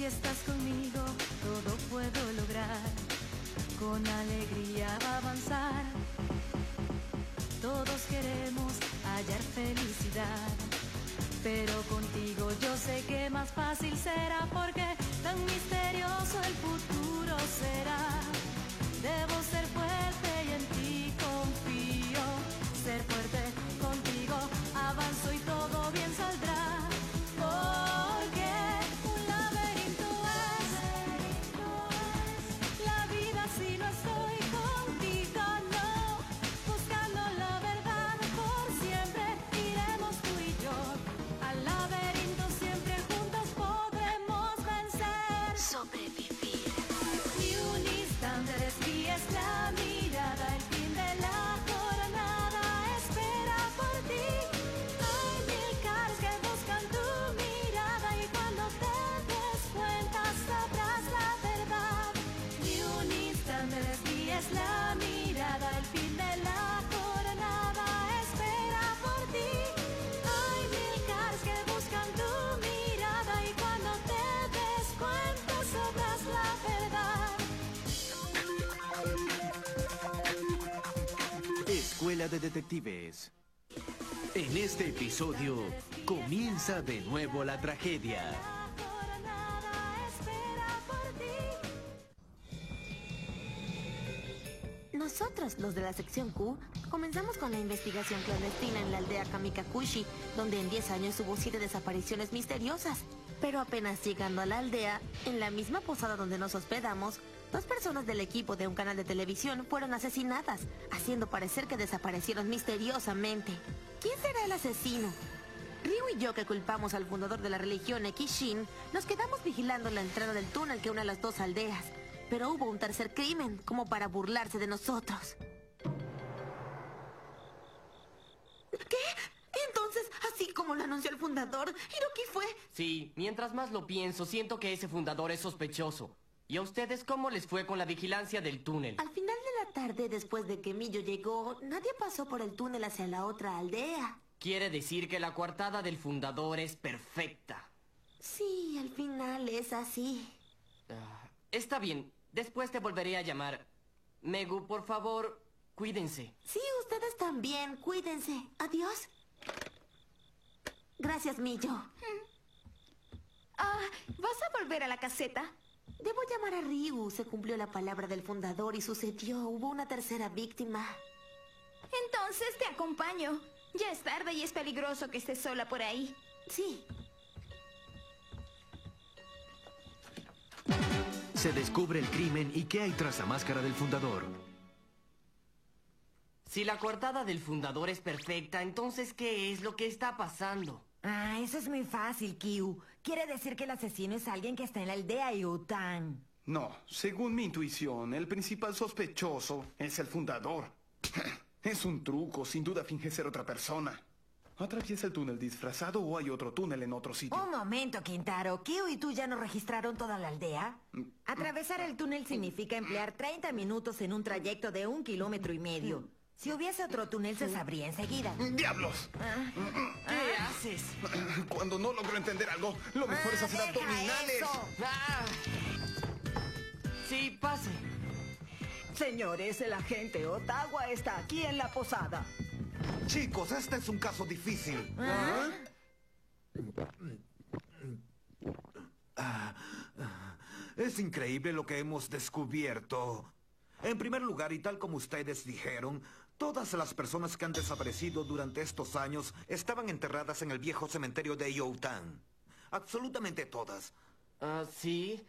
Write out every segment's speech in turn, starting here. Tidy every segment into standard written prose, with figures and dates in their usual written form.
estás conmigo, todo puedo lograr. Con alegría avanzar. Todos queremos hallar felicidad, pero contigo yo sé que más fácil será, porque tan misterioso el futuro será. Debo ser fuerte y en ti confío. Ser fuerte contigo, avanzo y todo bien saldrá. Porque un laberinto es la vida si no estoy contigo, no. Buscando la verdad por siempre iremos tú y yo. Al laberinto siempre juntos podremos vencer. Sobrevivir. Ni un instante desvíes la mirada, el fin de la jornada espera por ti. Hay mil caras que buscan tu mirada y cuando te des cuenta sabrás la verdad. Ni un instante desvíes la mirada, el fin de la jornada espera por ti. Hay mil caras que buscan tu mirada y cuando te des cuenta sabrás la verdad. Escuela de Detectives. En este episodio comienza de nuevo la tragedia. La jornada espera por ti. Nosotros, los de la sección Q, comenzamos con la investigación clandestina en la aldea Kamikakushi, donde en 10 años hubo 7 desapariciones misteriosas. Pero apenas llegando a la aldea, en la misma posada donde nos hospedamos, 2 personas del equipo de un canal de televisión fueron asesinadas, haciendo parecer que desaparecieron misteriosamente. ¿Quién será el asesino? Ryu y yo, que culpamos al fundador de la religión Ekishin, nos quedamos vigilando la entrada del túnel que une a las 2 aldeas. Pero hubo un tercer crimen, como para burlarse de nosotros. ¿Qué? Entonces, así como lo anunció el fundador, ¿Hiroki fue? Sí, mientras más lo pienso, siento que ese fundador es sospechoso. ¿Y a ustedes cómo les fue con la vigilancia del túnel? Al final de la tarde, después de que Miyo llegó, nadie pasó por el túnel hacia la otra aldea. Quiere decir que la coartada del fundador es perfecta. Sí, al final es así. Está bien, después te volveré a llamar. Megu, por favor, cuídense. Sí, ustedes también, cuídense. Adiós. Gracias, Miyo. ¿Vas a volver a la caseta? Debo llamar a Ryu. Se cumplió la palabra del fundador y sucedió. Hubo una tercera víctima. Entonces te acompaño. Ya es tarde y es peligroso que estés sola por ahí. Sí. Se descubre el crimen y qué hay tras la máscara del fundador. Si la coartada del fundador es perfecta, entonces ¿qué es lo que está pasando? Eso es muy fácil, Kyu. Quiere decir que el asesino es alguien que está en la aldea Yutan. No, según mi intuición, el principal sospechoso es el fundador. Es un truco, sin duda finge ser otra persona. ¿Atraviesa el túnel disfrazado o hay otro túnel en otro sitio? Un momento, Quintaro. ¿Kyu y tú ya no registraron toda la aldea? Atravesar el túnel significa emplear 30 minutos en un trayecto de 1,5 kilómetros. Si hubiese otro túnel, se sabría enseguida. ¡Diablos! ¿Qué haces? Cuando no logro entender algo, lo mejor es hacer ¡Deja abdominales. eso! ¡Ah! Sí, pase. Señores, el agente Otawa está aquí en la posada. Chicos, este es un caso difícil. Es increíble lo que hemos descubierto. En primer lugar, y tal como ustedes dijeron, todas las personas que han desaparecido durante estos años estaban enterradas en el viejo cementerio de Youtan. Absolutamente todas. ¿Sí?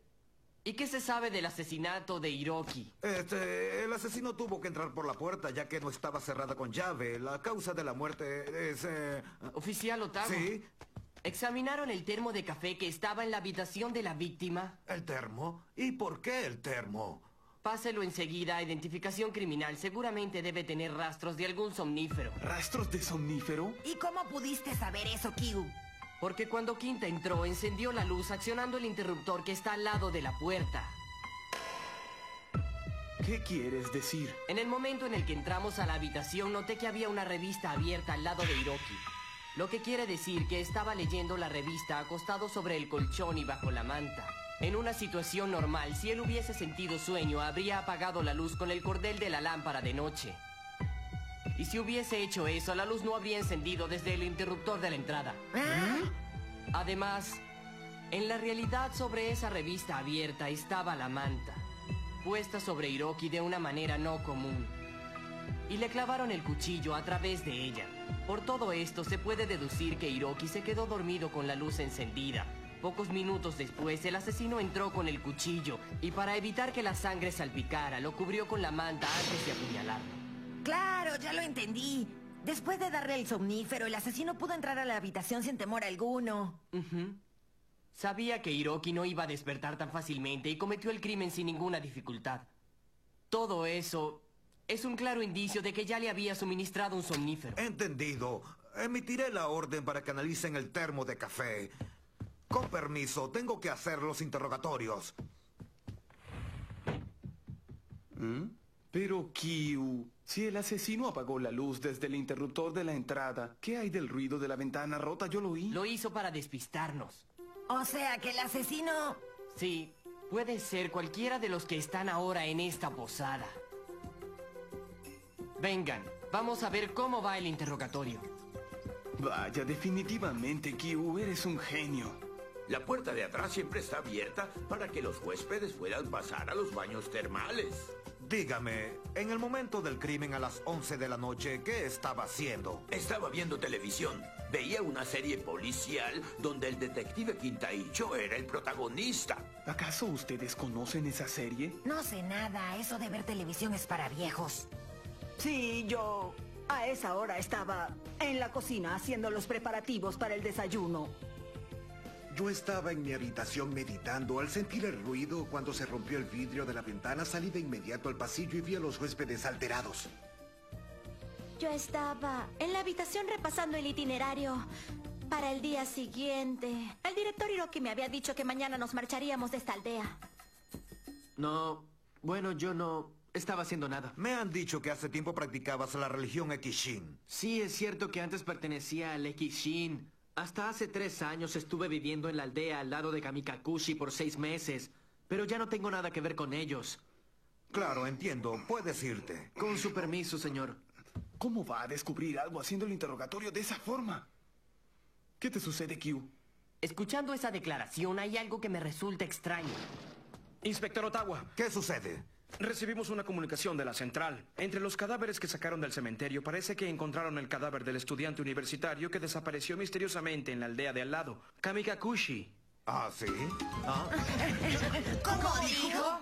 ¿Y qué se sabe del asesinato de Hiroki? El asesino tuvo que entrar por la puerta ya que no estaba cerrada con llave. La causa de la muerte es... Oficial Otago. ¿Sí? ¿Examinaron el termo de café que estaba en la habitación de la víctima? ¿El termo? ¿Y por qué el termo? Páselo enseguida a identificación criminal. Seguramente debe tener rastros de algún somnífero. ¿Rastros de somnífero? ¿Y cómo pudiste saber eso, Kyu? Porque cuando Quinta entró, encendió la luz accionando el interruptor que está al lado de la puerta. ¿Qué quieres decir? En el momento en el que entramos a la habitación, noté que había una revista abierta al lado de Hiroki. Lo que quiere decir que estaba leyendo la revista acostado sobre el colchón y bajo la manta. En una situación normal, si él hubiese sentido sueño, habría apagado la luz con el cordel de la lámpara de noche. Y si hubiese hecho eso, la luz no habría encendido desde el interruptor de la entrada. Además, en la realidad sobre esa revista abierta estaba la manta, puesta sobre Hiroki de una manera no común. Y le clavaron el cuchillo a través de ella. Por todo esto, se puede deducir que Hiroki se quedó dormido con la luz encendida. Pocos minutos después, el asesino entró con el cuchillo y para evitar que la sangre salpicara, lo cubrió con la manta antes de apuñalarlo. Claro, ya lo entendí. Después de darle el somnífero, el asesino pudo entrar a la habitación sin temor alguno. Sabía que Hiroki no iba a despertar tan fácilmente y cometió el crimen sin ninguna dificultad. Todo eso es un claro indicio de que ya le había suministrado un somnífero. Entendido. Emitiré la orden para que analicen el termo de café. Con permiso, tengo que hacer los interrogatorios. Pero, Kyu, si el asesino apagó la luz desde el interruptor de la entrada, ¿qué hay del ruido de la ventana rota? Yo lo oí. Lo hizo para despistarnos. O sea que el asesino... Sí, puede ser cualquiera de los que están ahora en esta posada. Vengan, vamos a ver cómo va el interrogatorio. Vaya, definitivamente, Kyu, eres un genio. La puerta de atrás siempre está abierta para que los huéspedes puedan pasar a los baños termales. Dígame, en el momento del crimen a las 11 de la noche, ¿qué estaba haciendo? Estaba viendo televisión. Veía una serie policial donde el detective Quintaicho era el protagonista. ¿Acaso ustedes conocen esa serie? No sé nada, eso de ver televisión es para viejos. Sí, yo a esa hora estaba en la cocina haciendo los preparativos para el desayuno. Yo estaba en mi habitación meditando. Al sentir el ruido, cuando se rompió el vidrio de la ventana, salí de inmediato al pasillo y vi a los huéspedes alterados. Yo estaba en la habitación repasando el itinerario para el día siguiente. El director Hiroki me había dicho que mañana nos marcharíamos de esta aldea. No, bueno, yo no estaba haciendo nada. Me han dicho que hace tiempo practicabas la religión Ekishin. Sí, es cierto que antes pertenecía al Ekishin. Hasta hace 3 años estuve viviendo en la aldea al lado de Kamikakushi por 6 meses. Pero ya no tengo nada que ver con ellos. Claro, entiendo. Puedes irte. Con su permiso, señor. ¿Cómo va a descubrir algo haciendo el interrogatorio de esa forma? ¿Qué te sucede, Kyu? Escuchando esa declaración, hay algo que me resulta extraño. Inspector Otawa. ¿Qué sucede? Recibimos una comunicación de la central. Entre los cadáveres que sacaron del cementerio, parece que encontraron el cadáver del estudiante universitario que desapareció misteriosamente en la aldea de al lado, Kamikakushi. ¿Ah, sí? ¿Ah? ¿Cómo dijo?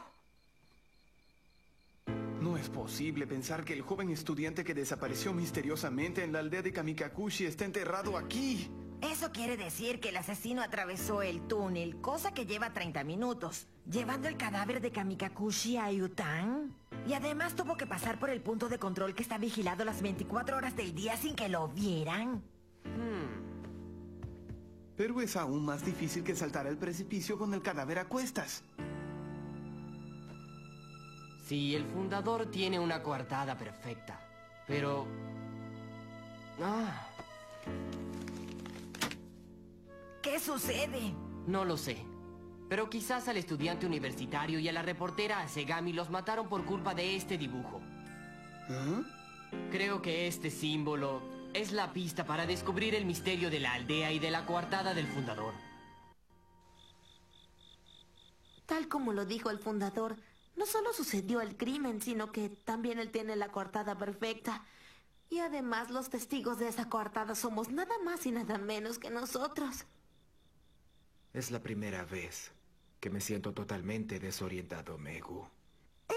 No es posible pensar que el joven estudiante que desapareció misteriosamente en la aldea de Kamikakushi está enterrado aquí. Eso quiere decir que el asesino atravesó el túnel, cosa que lleva 30 minutos, llevando el cadáver de Kamikakushi a Yutan. Y además tuvo que pasar por el punto de control que está vigilado las 24 horas del día sin que lo vieran. Pero es aún más difícil que saltar al precipicio con el cadáver a cuestas. Sí, el fundador tiene una coartada perfecta, pero... ¿Qué sucede? No lo sé. Pero quizás al estudiante universitario y a la reportera Asegami los mataron por culpa de este dibujo. Creo que este símbolo es la pista para descubrir el misterio de la aldea y de la coartada del fundador. Tal como lo dijo el fundador, no solo sucedió el crimen, sino que también él tiene la coartada perfecta. Y además los testigos de esa coartada somos nada más y nada menos que nosotros. Es la primera vez que me siento totalmente desorientado, Megu.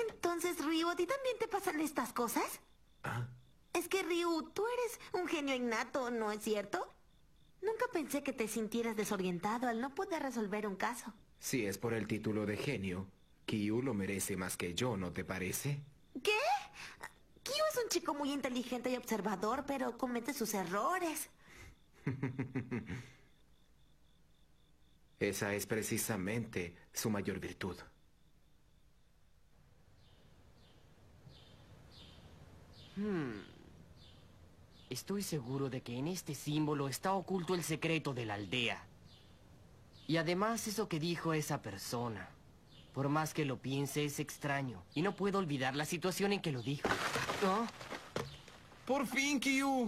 Entonces, Ryu, ¿a ti también te pasan estas cosas? ¿Ah? Es que, Ryu, tú eres un genio innato, ¿no es cierto? Nunca pensé que te sintieras desorientado al no poder resolver un caso. Si es por el título de genio, Kyu lo merece más que yo, ¿no te parece? ¿Qué? Kyu es un chico muy inteligente y observador, pero comete sus errores. Esa es precisamente su mayor virtud. Estoy seguro de que en este símbolo está oculto el secreto de la aldea. Y además eso que dijo esa persona. Por más que lo piense, es extraño. Y no puedo olvidar la situación en que lo dijo. ¿No? ¡Por fin, Kyu!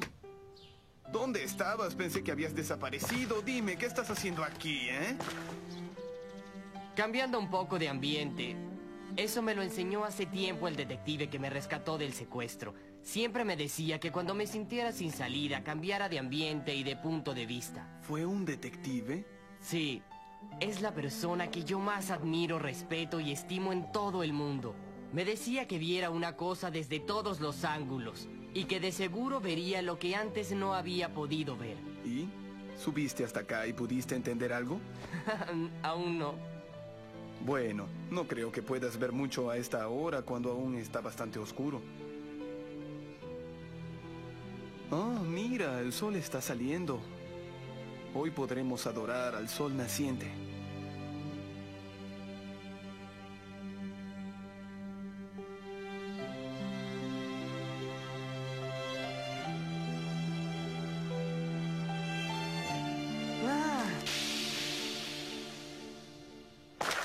¿Dónde estabas? Pensé que habías desaparecido. Dime, ¿qué estás haciendo aquí, eh? Cambiando un poco de ambiente. Eso me lo enseñó hace tiempo el detective que me rescató del secuestro. Siempre me decía que cuando me sintiera sin salida, cambiara de ambiente y de punto de vista. ¿Fue un detective? Sí. Es la persona que yo más admiro, respeto y estimo en todo el mundo. Me decía que viera una cosa desde todos los ángulos y que de seguro vería lo que antes no había podido ver. ¿Y? ¿Subiste hasta acá y pudiste entender algo? Aún no. Bueno, no creo que puedas ver mucho a esta hora cuando aún está bastante oscuro. Oh, mira, el sol está saliendo. Hoy podremos adorar al sol naciente.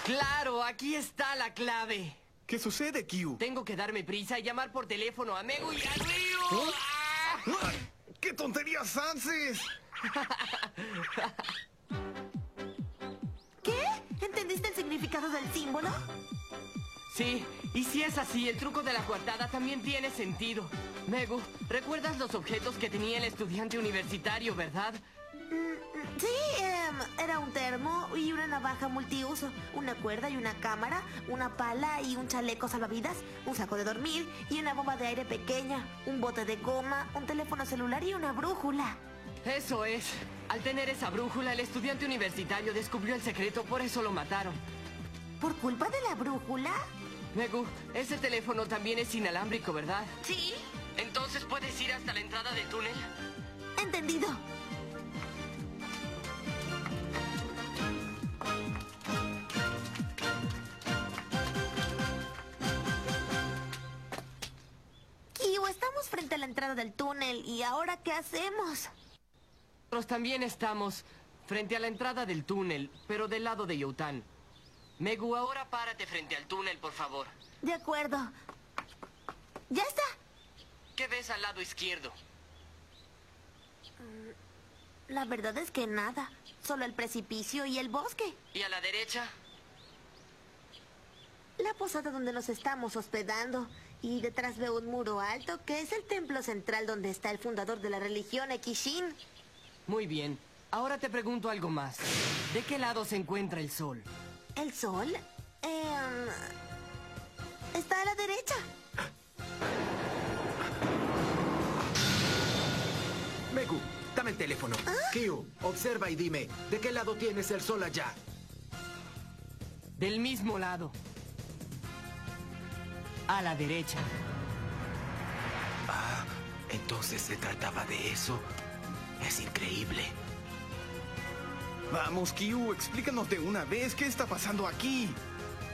¡Claro! Aquí está la clave. ¿Qué sucede, Kyu? Tengo que darme prisa y llamar por teléfono a Megu y a Ryu. ¿Oh? ¡Ah! ¿Qué tonterías haces? ¿Qué? ¿Entendiste el significado del símbolo? Sí, y si es así, el truco de la coartada también tiene sentido. Megu, ¿recuerdas los objetos que tenía el estudiante universitario, verdad? Sí, era un termo y una navaja multiuso, una cuerda y una cámara, una pala y un chaleco salvavidas, un saco de dormir y una bomba de aire pequeña, un bote de goma, un teléfono celular y una brújula. Eso es. Al tener esa brújula, el estudiante universitario descubrió el secreto, por eso lo mataron. ¿Por culpa de la brújula? Megu, ese teléfono también es inalámbrico, ¿verdad? Sí. Entonces, ¿puedes ir hasta la entrada del túnel? Entendido. Kyu, estamos frente a la entrada del túnel. ¿Y ahora qué hacemos? Nosotros también estamos frente a la entrada del túnel, pero del lado de Youtan. Megu, ahora párate frente al túnel, por favor. De acuerdo. ¡Ya está! ¿Qué ves al lado izquierdo? La verdad es que nada. Solo el precipicio y el bosque. ¿Y a la derecha? La posada donde nos estamos hospedando. Y detrás veo un muro alto que es el templo central donde está el fundador de la religión, Ekishin. Muy bien. Ahora te pregunto algo más. ¿De qué lado se encuentra el sol? ¿El sol? Está a la derecha. Megu, dame el teléfono. Kyu, observa y dime, ¿de qué lado tienes el sol allá? Del mismo lado. A la derecha. Ah, entonces se trataba de eso. Es increíble. Vamos, Kyu, explícanos de una vez qué está pasando aquí.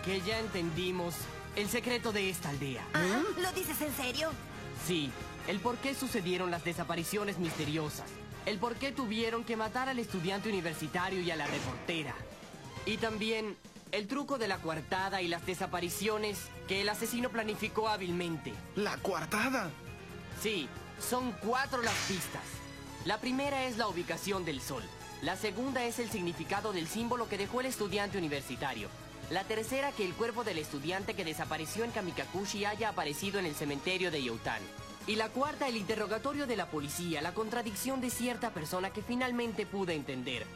Que ya entendimos el secreto de esta aldea. ¿Lo dices en serio? Sí, el por qué sucedieron las desapariciones misteriosas. El por qué tuvieron que matar al estudiante universitario y a la reportera. Y también el truco de la coartada y las desapariciones que el asesino planificó hábilmente. ¿La coartada? Sí, son 4 las pistas. La primera es la ubicación del sol. La segunda es el significado del símbolo que dejó el estudiante universitario. La tercera, que el cuerpo del estudiante que desapareció en Kamikakushi haya aparecido en el cementerio de Youtan. Y la cuarta, el interrogatorio de la policía, la contradicción de cierta persona que finalmente pude entender.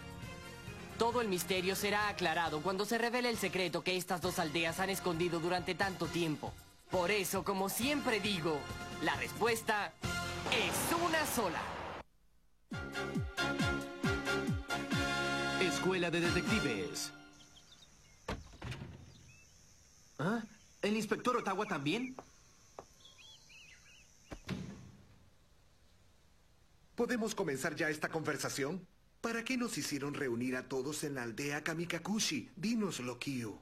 Todo el misterio será aclarado cuando se revele el secreto que estas 2 aldeas han escondido durante tanto tiempo. Por eso, como siempre digo, la respuesta es una sola. Escuela de Detectives. ¿Ah? ¿El inspector Otawa también? ¿Podemos comenzar ya esta conversación? ¿Para qué nos hicieron reunir a todos en la aldea Kamikakushi? Dínoslo, Kyu.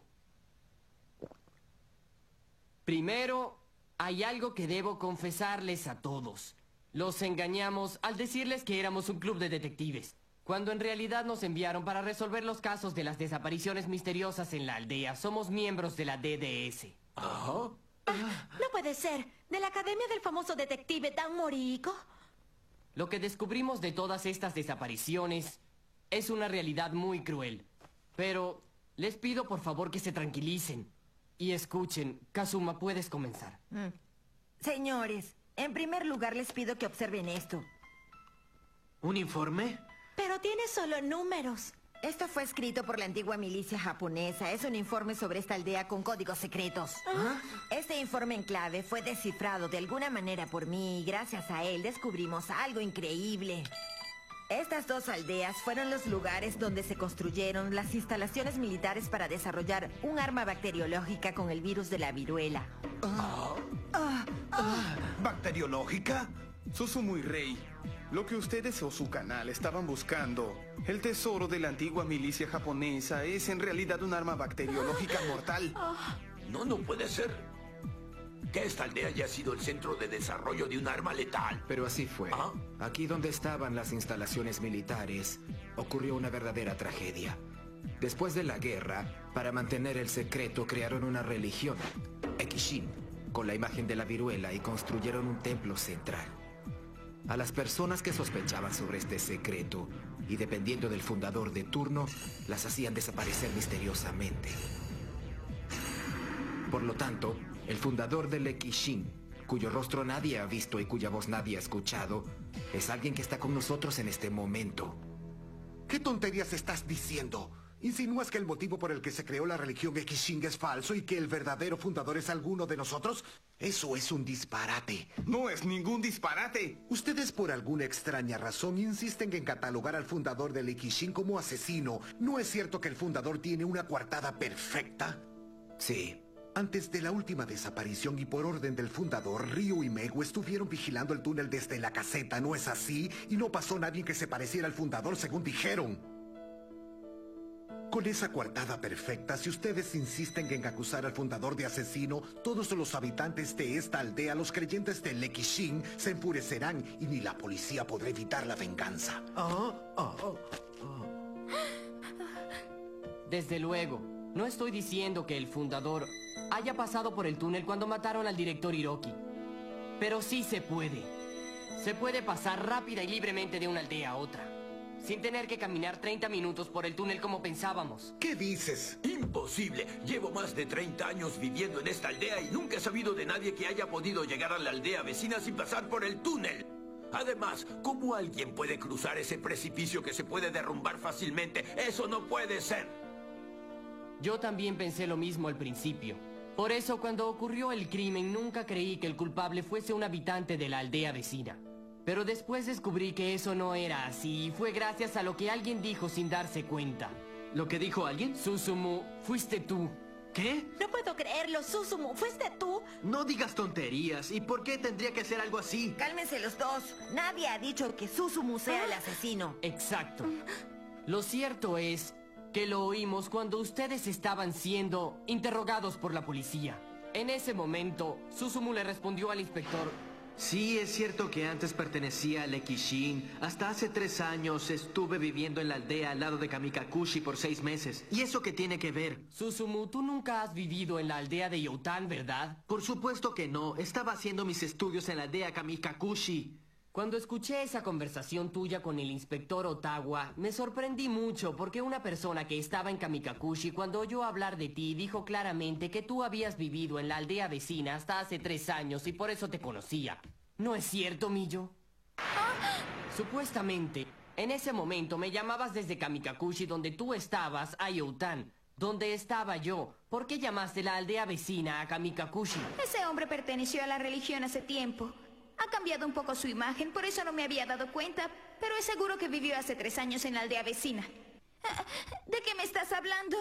Primero, hay algo que debo confesarles a todos. Los engañamos al decirles que éramos un club de detectives. Cuando en realidad nos enviaron para resolver los casos de las desapariciones misteriosas en la aldea. Somos miembros de la DDS. Ajá. No puede ser. ¿De la academia del famoso detective Dan Moriko? Lo que descubrimos de todas estas desapariciones es una realidad muy cruel. Pero les pido por favor que se tranquilicen y escuchen. Kazuma, puedes comenzar. Señores, en primer lugar les pido que observen esto. ¿Un informe? Pero tiene solo números. Esto fue escrito por la antigua milicia japonesa. Es un informe sobre esta aldea con códigos secretos. Este informe en clave fue descifrado de alguna manera por mí y gracias a él descubrimos algo increíble. Estas dos aldeas fueron los lugares donde se construyeron las instalaciones militares para desarrollar un arma bacteriológica con el virus de la viruela. ¿Bacteriológica? Susumu y Rei, lo que ustedes o su canal estaban buscando, el tesoro de la antigua milicia japonesa, es en realidad un arma bacteriológica mortal. No puede ser. Que esta aldea haya sido el centro de desarrollo de un arma letal. Pero así fue. Aquí donde estaban las instalaciones militares, ocurrió una verdadera tragedia. Después de la guerra, para mantener el secreto, crearon una religión, Ekishin, con la imagen de la viruela y construyeron un templo central. A las personas que sospechaban sobre este secreto, y dependiendo del fundador de turno, las hacían desaparecer misteriosamente. Por lo tanto, el fundador del Ekishin, cuyo rostro nadie ha visto y cuya voz nadie ha escuchado, es alguien que está con nosotros en este momento. ¿Qué tonterías estás diciendo? ¿Insinúas que el motivo por el que se creó la religión Ekishin es falso y que el verdadero fundador es alguno de nosotros? Eso es un disparate. No es ningún disparate. Ustedes por alguna extraña razón insisten en catalogar al fundador del Ekishin como asesino. ¿No es cierto que el fundador tiene una coartada perfecta? Sí. Antes de la última desaparición y por orden del fundador, Ryu y Megu estuvieron vigilando el túnel desde la caseta, ¿no es así? Y no pasó nadie que se pareciera al fundador, según dijeron. Con esa coartada perfecta, si ustedes insisten en acusar al fundador de asesino, todos los habitantes de esta aldea, los creyentes del Ekishin, se enfurecerán y ni la policía podrá evitar la venganza. Desde luego, no estoy diciendo que el fundador haya pasado por el túnel cuando mataron al director Hiroki. Pero sí se puede. Se puede pasar rápida y libremente de una aldea a otra, sin tener que caminar 30 minutos por el túnel como pensábamos. ¿Qué dices? Imposible. Llevo más de 30 años viviendo en esta aldea y nunca he sabido de nadie que haya podido llegar a la aldea vecina sin pasar por el túnel. Además, ¿cómo alguien puede cruzar ese precipicio que se puede derrumbar fácilmente? ¡Eso no puede ser! Yo también pensé lo mismo al principio. Por eso, cuando ocurrió el crimen, nunca creí que el culpable fuese un habitante de la aldea vecina. Pero después descubrí que eso no era así, y fue gracias a lo que alguien dijo sin darse cuenta. ¿Lo que dijo alguien? Susumu, fuiste tú. ¿Qué? No puedo creerlo, Susumu. ¿Fuiste tú? No digas tonterías. ¿Y por qué tendría que ser algo así? Cálmense los dos. Nadie ha dicho que Susumu sea el asesino. Exacto. Lo cierto es que lo oímos cuando ustedes estaban siendo interrogados por la policía. En ese momento, Susumu le respondió al inspector: Sí, es cierto que antes pertenecía al Ekishin. Hasta hace 3 años estuve viviendo en la aldea al lado de Kamikakushi por 6 meses. ¿Y eso qué tiene que ver? Susumu, tú nunca has vivido en la aldea de Youtan, ¿verdad? Por supuesto que no. Estaba haciendo mis estudios en la aldea Kamikakushi. Cuando escuché esa conversación tuya con el inspector Otawa, me sorprendí mucho porque una persona que estaba en Kamikakushi cuando oyó hablar de ti dijo claramente que tú habías vivido en la aldea vecina hasta hace 3 años y por eso te conocía. ¿No es cierto, Miyo? Supuestamente, en ese momento me llamabas desde Kamikakushi donde tú estabas a Youtan, donde estaba yo. ¿Por qué llamaste la aldea vecina a Kamikakushi? Ese hombre perteneció a la religión hace tiempo. Ha cambiado un poco su imagen, por eso no me había dado cuenta, pero es seguro que vivió hace 3 años en la aldea vecina. ¿De qué me estás hablando?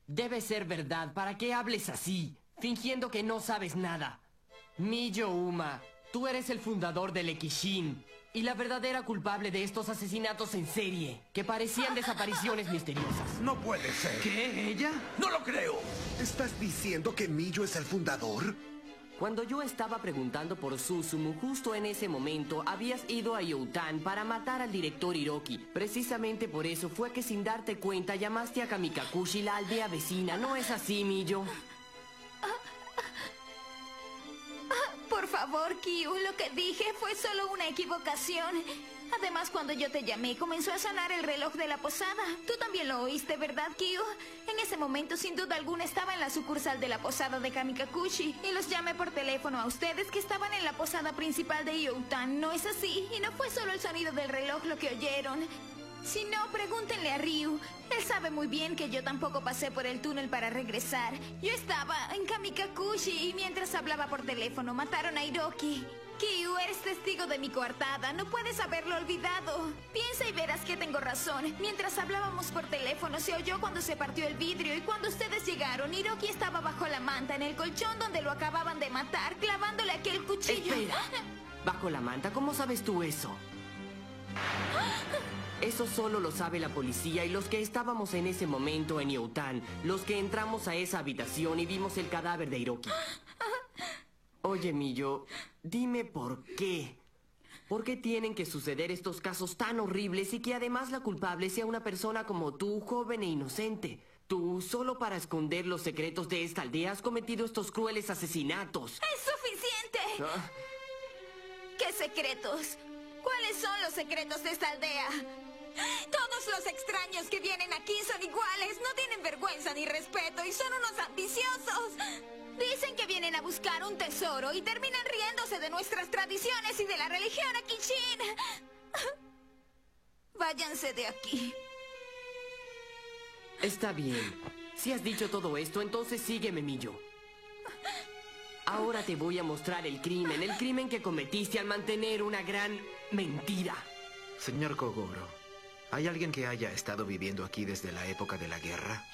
Debe ser verdad. ¿Para qué hables así, fingiendo que no sabes nada? Miyo Uma, tú eres el fundador del Ekishin y la verdadera culpable de estos asesinatos en serie, que parecían desapariciones misteriosas. No puede ser. ¿Qué? ¿Ella? ¡No lo creo! ¿Estás diciendo que Miyo es el fundador? Cuando yo estaba preguntando por Susumu, justo en ese momento habías ido a Youtan para matar al director Hiroki. Precisamente por eso fue que sin darte cuenta llamaste a Kamikakushi, la aldea vecina. ¿No es así, Miyo? Por favor, Kyu, lo que dije fue solo una equivocación. Además, cuando yo te llamé, comenzó a sonar el reloj de la posada. Tú también lo oíste, ¿verdad, Kyu? En ese momento, sin duda alguna, estaba en la sucursal de la posada de Kamikakushi. Y los llamé por teléfono a ustedes que estaban en la posada principal de Youtan. ¿No es así? Y no fue solo el sonido del reloj lo que oyeron. Si no, pregúntenle a Ryu. Él sabe muy bien que yo tampoco pasé por el túnel para regresar. Yo estaba en Kamikakushi y mientras hablaba por teléfono mataron a Hiroki. Kyu, eres testigo de mi coartada. No puedes haberlo olvidado. Piensa y verás que tengo razón. Mientras hablábamos por teléfono, se oyó cuando se partió el vidrio. Y cuando ustedes llegaron, Hiroki estaba bajo la manta, en el colchón donde lo acababan de matar, clavándole aquel cuchillo. Espera. ¿Bajo la manta? ¿Cómo sabes tú eso? Eso solo lo sabe la policía y los que estábamos en ese momento en Youtan. Los que entramos a esa habitación y vimos el cadáver de Hiroki. Oye, Miyo, dime por qué. ¿Por qué tienen que suceder estos casos tan horribles y que además la culpable sea una persona como tú, joven e inocente? Tú, solo para esconder los secretos de esta aldea, has cometido estos crueles asesinatos. ¡Es suficiente! ¿Qué secretos? ¿Cuáles son los secretos de esta aldea? Todos los extraños que vienen aquí son iguales, no tienen vergüenza ni respeto y son unos ambiciosos. Dicen que vienen a buscar un tesoro y terminan riéndose de nuestras tradiciones y de la religión Akishin. Váyanse de aquí. Está bien. Si has dicho todo esto, entonces sígueme, Miyo. Ahora te voy a mostrar el crimen que cometiste al mantener una gran mentira. Señor Kogoro, ¿hay alguien que haya estado viviendo aquí desde la época de la guerra?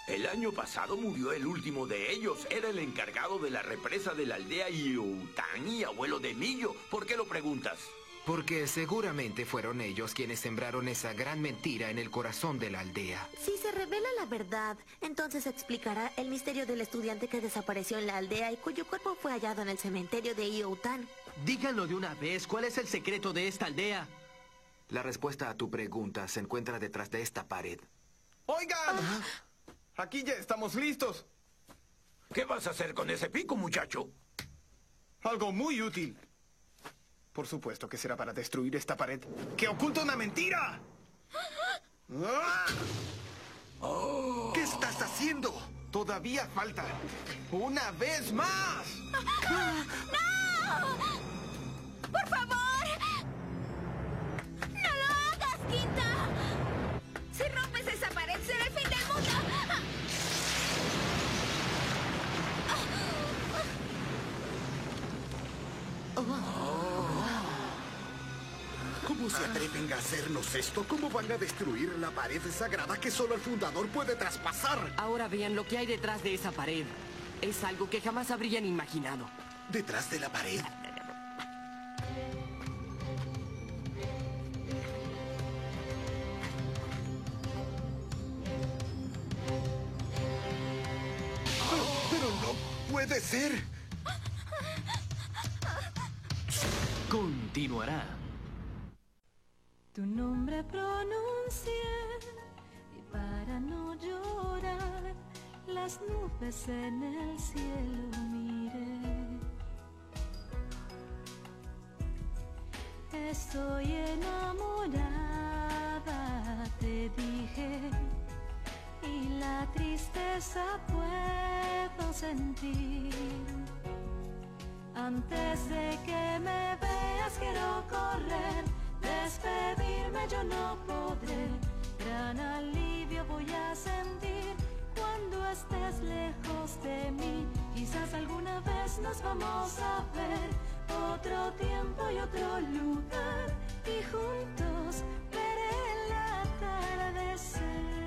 El año pasado murió el último de ellos. Era el encargado de la represa de la aldea Youtan y abuelo de Miyo. ¿Por qué lo preguntas? Porque seguramente fueron ellos quienes sembraron esa gran mentira en el corazón de la aldea. Si se revela la verdad, entonces explicará el misterio del estudiante que desapareció en la aldea y cuyo cuerpo fue hallado en el cementerio de Youtan. Díganlo de una vez. ¿Cuál es el secreto de esta aldea? La respuesta a tu pregunta se encuentra detrás de esta pared. ¡Oigan! Aquí ya estamos listos. ¿Qué vas a hacer con ese pico, muchacho? Algo muy útil. Por supuesto que será para destruir esta pared que oculta una mentira. ¿Qué estás haciendo? Todavía falta. ¡Una vez más! ¡No! ¡Por favor! ¡No lo hagas, Quinta! Si rompes esa pared, será el fin del mundo. ¿Cómo se atreven a hacernos esto? ¿Cómo van a destruir la pared sagrada que solo el fundador puede traspasar? Ahora vean lo que hay detrás de esa pared. Es algo que jamás habrían imaginado. ¿Detrás de la pared? Pero no puede ser. Continuará. Tu nombre pronuncié y para no llorar las nubes en el cielo miré. Estoy enamorada, te dije, y la tristeza puedo sentir. Antes de que me veas quiero correr, despedirme yo no podré. Gran alivio voy a sentir cuando estés lejos de mí. Quizás alguna vez nos vamos a ver, otro tiempo y otro lugar, y juntos veré el atardecer.